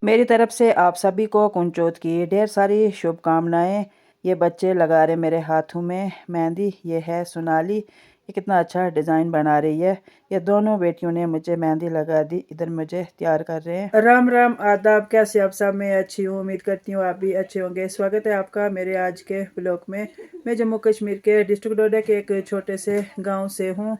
मेरी तरफ से आप सभी को कुंचोत की ढेर सारी शुभकामनाएं। ये बच्चे लगा रहे मेरे हाथों में मेहंदी। ये है सोनाली, ये कितना अच्छा डिज़ाइन बना रही है। ये दोनों बेटियों ने मुझे मेहंदी लगा दी, इधर मुझे तैयार कर रहे हैं। राम राम आदाब, कैसे आप सब? मैं अच्छी हूँ, उम्मीद करती हूँ आप भी अच्छे होंगे। स्वागत है आपका मेरे आज के ब्लॉग में। मैं जम्मू कश्मीर के डिस्ट्रिक्ट डोडा के एक छोटे से गाँव से हूँ।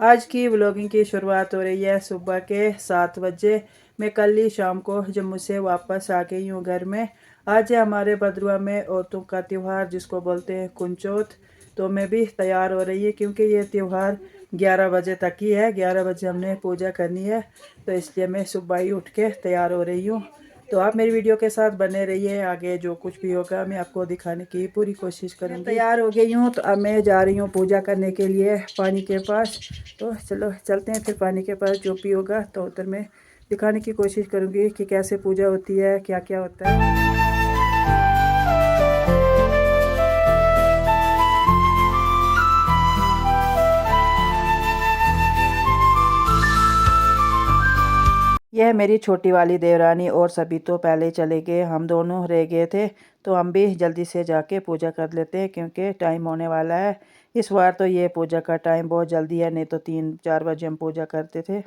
आज की व्लॉगिंग की शुरुआत हो रही है सुबह के 7 बजे। मैं कल ही शाम को जम्मू से वापस आ गई हूँ घर में। आज है हमारे भद्रवा में औरतों का त्यौहार जिसको बोलते हैं कुंचोत। तो मैं भी तैयार हो रही है क्योंकि ये त्यौहार 11 बजे तक ही है। 11 बजे हमने पूजा करनी है, तो इसलिए मैं सुबह ही उठ के तैयार हो रही हूँ। तो आप मेरी वीडियो के साथ बने रहिए, आगे जो कुछ भी होगा मैं आपको दिखाने की पूरी कोशिश करूँगी। तैयार हो गई हूँ, तो अब मैं जा रही हूँ पूजा करने के लिए पानी के पास। तो चलो चलते हैं फिर पानी के पास। जो भी होगा तो उधर मैं दिखाने की कोशिश करूँगी कि कैसे पूजा होती है, क्या क्या होता है। यह मेरी छोटी वाली देवरानी और सभी तो पहले चले गए, हम दोनों रह गए थे। तो हम भी जल्दी से जाके पूजा कर लेते हैं क्योंकि टाइम होने वाला है। इस बार तो ये पूजा का टाइम बहुत जल्दी है, नहीं तो 3-4 बजे हम पूजा करते थे।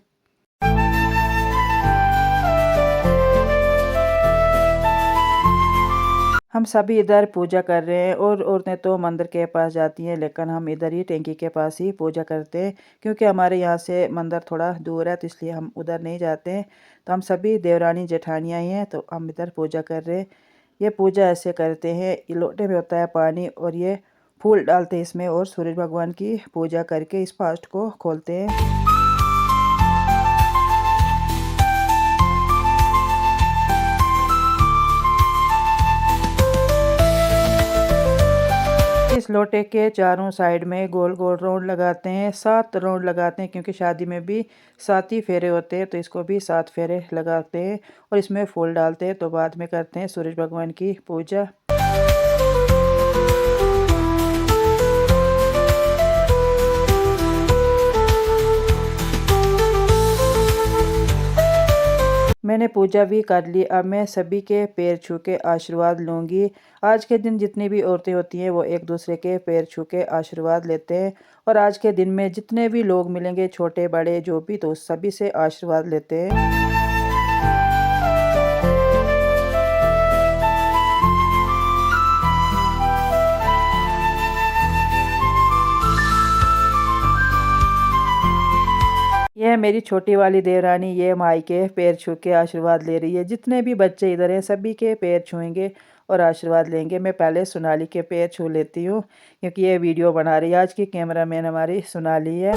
हम सभी इधर पूजा कर रहे हैं और औरतें तो मंदिर के पास जाती हैं, लेकिन हम इधर ही टैंकी के पास ही पूजा करते हैं क्योंकि हमारे यहाँ से मंदिर थोड़ा दूर है, तो इसलिए हम उधर नहीं जाते हैं। तो हम सभी देवरानी जेठानियाँ ही हैं, तो हम इधर पूजा कर रहे हैं। ये पूजा ऐसे करते हैं, ये लोटे में होता है पानी और ये फूल डालते हैं इसमें और सूरज भगवान की पूजा करके इस फास्ट को खोलते हैं। इस लोटे के चारों साइड में गोल गोल राउंड लगाते हैं, 7 राउंड लगाते हैं क्योंकि शादी में भी 7 ही फेरे होते हैं, तो इसको भी 7 फेरे लगाते हैं और इसमें फूल डालते हैं। तो बाद में करते हैं सूरज भगवान की पूजा। मैंने पूजा भी कर ली, अब मैं सभी के पैर छू के आशीर्वाद लूँगी। आज के दिन जितनी भी औरतें होती हैं वो एक दूसरे के पैर छू के आशीर्वाद लेते हैं और आज के दिन में जितने भी लोग मिलेंगे, छोटे बड़े जो भी, तो सभी से आशीर्वाद लेते हैं। यह मेरी छोटी वाली देवरानी, ये माई के पैर छू के आशीर्वाद ले रही है। जितने भी बच्चे इधर हैं सभी के पैर छुएंगे और आशीर्वाद लेंगे। मैं पहले सोनाली के पैर छू लेती हूँ क्योंकि ये वीडियो बना रही है। आज की कैमरामैन हमारी सोनाली है।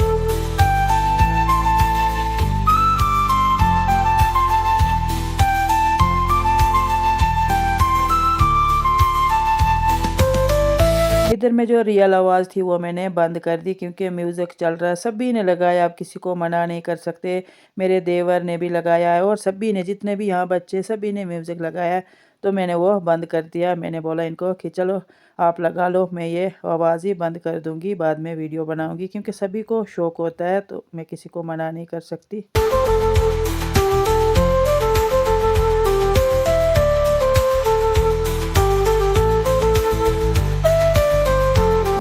इधर में जो रियल आवाज़ थी वो मैंने बंद कर दी क्योंकि म्यूज़िक चल रहा है, सभी ने लगाया, आप किसी को मना नहीं कर सकते। मेरे देवर ने भी लगाया है और सभी ने, जितने भी यहाँ बच्चे, सभी ने म्यूज़िक लगाया है। तो मैंने वो बंद कर दिया। मैंने बोला इनको कि चलो आप लगा लो, मैं ये आवाज़ ही बंद कर दूँगी, बाद में वीडियो बनाऊँगी क्योंकि सभी को शौक़ होता है, तो मैं किसी को मना नहीं कर सकती।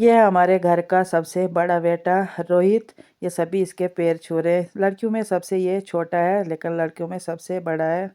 ये है हमारे घर का सबसे बड़ा बेटा रोहित। ये सभी इसके पैर छू रहे हैं। लड़कियों में सबसे ये छोटा है, लेकिन लड़कियों में सबसे बड़ा है।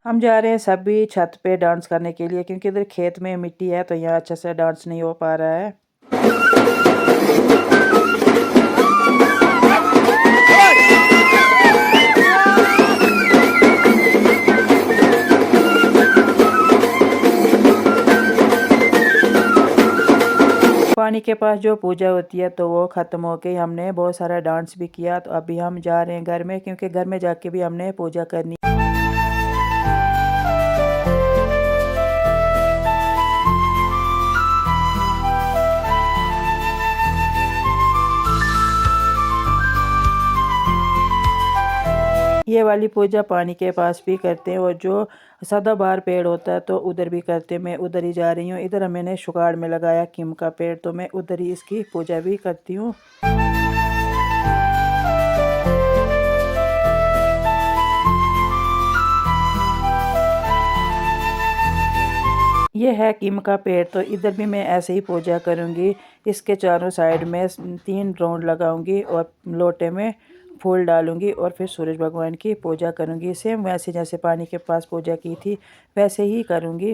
हम जा रहे हैं सभी छत पे डांस करने के लिए क्योंकि इधर खेत में मिट्टी है, तो यहाँ अच्छे से डांस नहीं हो पा रहा है। पानी के पास जो पूजा होती है तो वो ख़त्म हो गई। हमने बहुत सारा डांस भी किया, तो अभी हम जा रहे हैं घर में, क्योंकि घर में जाके भी हमने पूजा करनी। ये वाली पूजा पानी के पास भी करते हैं, और जो सदाबहार पेड़ होता है तो उधर भी करते हैं। मैं उधर ही जा रही हूँ। इधर मैंने शुगाड़ में लगाया किम का पेड़, तो मैं उधर ही इसकी पूजा भी करती हूँ। ये है किम का पेड़, तो इधर भी मैं ऐसे ही पूजा करूँगी। इसके चारों साइड में 3 राउंड लगाऊंगी और लोटे में फूल डालूंगी, और फिर सूरज भगवान की पूजा करूँगी। सेम वैसे जैसे पानी के पास पूजा की थी वैसे ही करूँगी।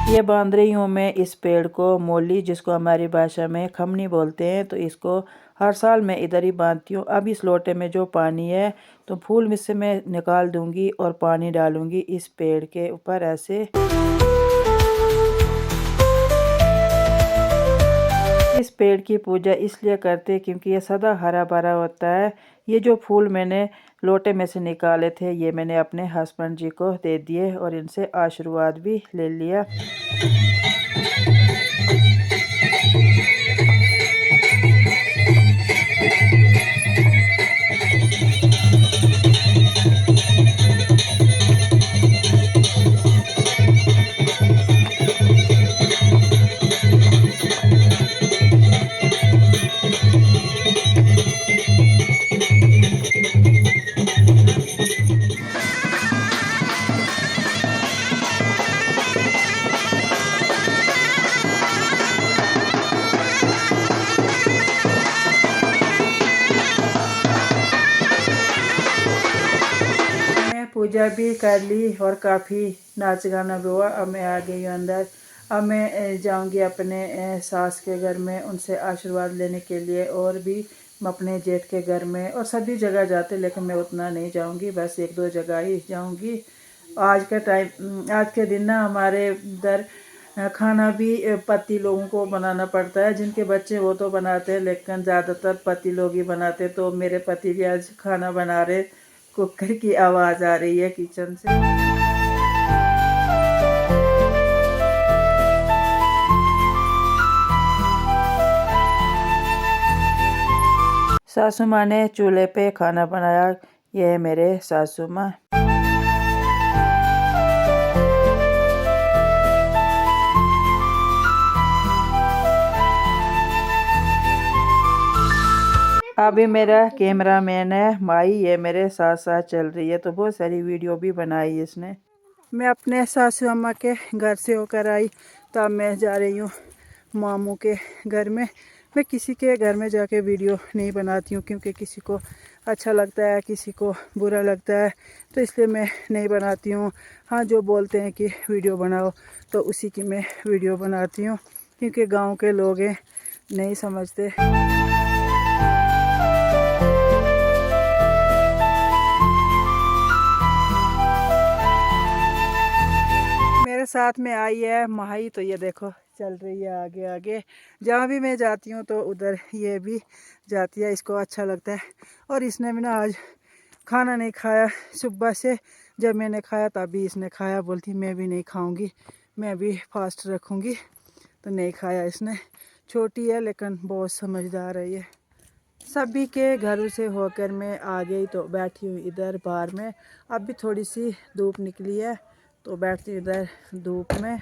ये बांध रही हूँ मैं इस पेड़ को मोली, जिसको हमारी भाषा में खमनी बोलते हैं। तो इसको हर साल मैं इधर ही बांधती हूँ। अब इस लोटे में जो पानी है तो फूल में से मैं निकाल दूंगी और पानी डालूंगी इस पेड़ के ऊपर ऐसे। इस पेड़ की पूजा इसलिए करते हैं क्योंकि ये सदा हरा भरा होता है। ये जो फूल मैंने लोटे में से निकाले थे ये मैंने अपने हस्बैंड जी को दे दिए और इनसे आशीर्वाद भी ले लिया। पूजा भी कर ली और काफ़ी नाच गाना भी हुआ। अब मैं आ गई हूँ अंदर। अब मैं जाऊँगी अपने सास के घर में उनसे आशीर्वाद लेने के लिए, और भी अपने जेठ के घर में, और सभी जगह जाते, लेकिन मैं उतना नहीं जाऊँगी, बस 1-2 जगह ही जाऊँगी। आज के दिन ना हमारे इधर खाना भी पति लोगों को बनाना पड़ता है। जिनके बच्चे वो तो बनाते हैं, लेकिन ज़्यादातर पति लोग ही बनाते। तो मेरे पति भी आज खाना बना रहे। कुकर की आवाज़ आ रही है किचन से। सासू माँ ने चूल्हे पे खाना बनाया। ये है मेरे सासू माँ। अभी मेरा कैमरा मैन है माई, ये मेरे साथ साथ चल रही है, तो बहुत सारी वीडियो भी बनाई इसने। मैं अपने सासू अम्मा के घर से होकर आई, तो अब मैं जा रही हूँ मामू के घर में। मैं किसी के घर में जाके वीडियो नहीं बनाती हूँ, क्योंकि किसी को अच्छा लगता है, किसी को बुरा लगता है, तो इसलिए मैं नहीं बनाती हूँ। हाँ, जो बोलते हैं कि वीडियो बनाओ तो उसी की मैं वीडियो बनाती हूँ, क्योंकि गांव के लोग हैं, नहीं समझते। मेरे साथ में आई है माही, तो ये देखो चल रही है आगे आगे। जहाँ भी मैं जाती हूँ तो उधर ये भी जाती है, इसको अच्छा लगता है। और इसने भी ना आज खाना नहीं खाया सुबह से। जब मैंने खाया तभी इसने खाया। बोलती मैं भी नहीं खाऊंगी, मैं भी फास्ट रखूंगी, तो नहीं खाया इसने। छोटी है लेकिन बहुत समझदार है ये। सभी के घरों से होकर मैं आ गई, तो बैठी हूँ इधर बाहर में। अब भी थोड़ी सी धूप निकली है, तो बैठती हूँ इधर धूप में।